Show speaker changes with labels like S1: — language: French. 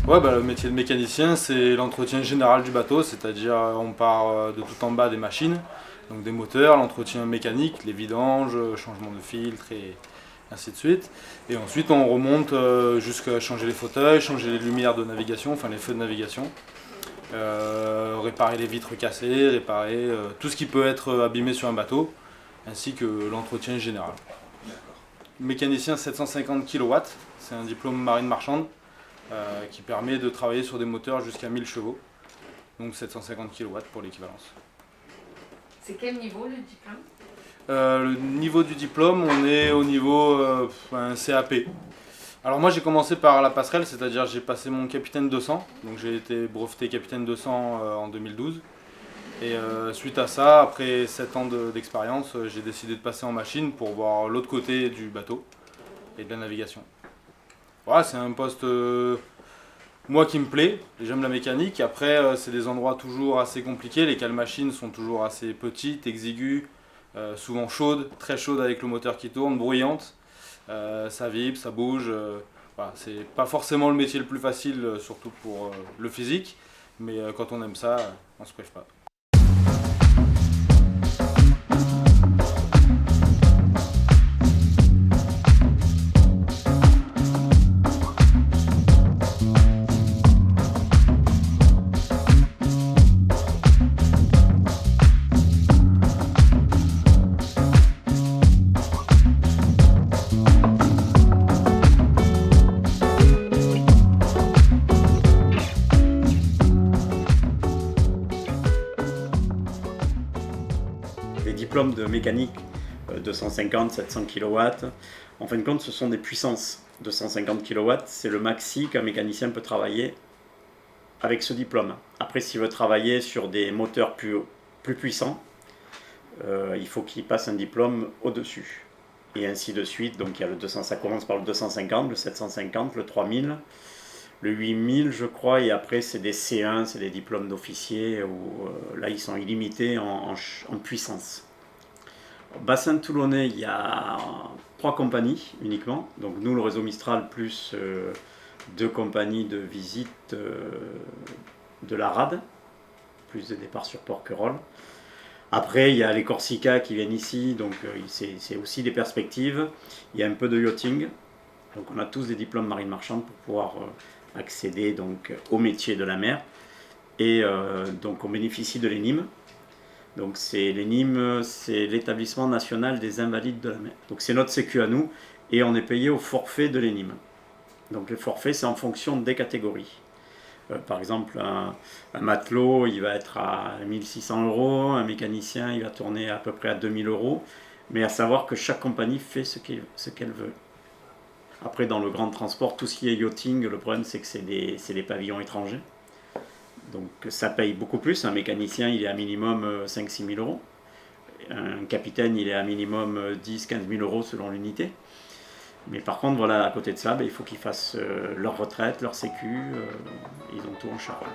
S1: Ouais, bah, le métier de mécanicien, c'est l'entretien général du bateau, c'est-à-dire on part de tout en bas des machines, donc des moteurs, l'entretien mécanique, les vidanges, changement de filtre et ainsi de suite. Et ensuite on remonte jusqu'à changer les fauteuils, changer les lumières de navigation, enfin les feux de navigation, réparer les vitres cassées, réparer tout ce qui peut être abîmé sur un bateau, ainsi que l'entretien général. Mécanicien 750 kW, c'est un diplôme marine marchande qui permet de travailler sur des moteurs jusqu'à 1000 chevaux, donc 750 kW pour l'équivalence.
S2: C'est quel niveau le diplôme?
S1: Le niveau du diplôme, on est au niveau un CAP. Alors moi j'ai commencé par la passerelle, c'est-à-dire j'ai passé mon capitaine 200, donc j'ai été breveté capitaine 200 en 2012. Et suite à ça, après 7 ans d'expérience, j'ai décidé de passer en machine pour voir l'autre côté du bateau et de la navigation. Voilà, c'est un poste moi qui me plaît, j'aime la mécanique. Après, c'est des endroits toujours assez compliqués, les cales machines sont toujours assez petites, exiguës, souvent chaudes, très chaudes avec le moteur qui tourne, bruyantes. Ça vibre, ça bouge. Voilà, c'est pas forcément le métier le plus facile, surtout pour le physique, mais quand on aime ça, on se prive pas.
S3: Les diplômes de mécanique 250-700 kW, en fin de compte, ce sont des puissances. 250 kW, c'est le maxi qu'un mécanicien peut travailler avec ce diplôme. Après, s'il veut travailler sur des moteurs plus puissants, il faut qu'il passe un diplôme au-dessus. Et ainsi de suite. Donc il y a le 200, ça commence par le 250, le 750, le 3000, le 8000 je crois, et après c'est des C1, c'est des diplômes d'officiers où là ils sont illimités en puissance. Au bassin toulonnais, il y a 3 compagnies uniquement, donc nous le réseau Mistral plus 2 compagnies de visite de la rade, plus des départs sur Porquerolles. Après, il y a les Corsica qui viennent ici, donc c'est aussi des perspectives. Il y a un peu de yachting, donc on a tous des diplômes marine marchande pour pouvoir accéder donc, au métier de la mer. Et donc on bénéficie de l'ENIM. Donc l'ENIM, c'est l'établissement national des invalides de la mer. Donc c'est notre sécu à nous, et on est payé au forfait de l'ENIM. Donc le forfait, c'est en fonction des catégories. Par exemple, un matelot, il va être à 1600 €, un mécanicien, il va tourner à peu près à 2000 €, mais à savoir que chaque compagnie fait ce qu'elle veut. Après, dans le grand transport, tout ce qui est yachting, le problème c'est que c'est des pavillons étrangers. Donc ça paye beaucoup plus, un mécanicien il est à minimum 5-6 000 €, un capitaine il est à minimum 10-15 000 € selon l'unité. Mais par contre, voilà, à côté de ça, il faut qu'ils fassent leur retraite, leur sécu, ils ont tout en charge.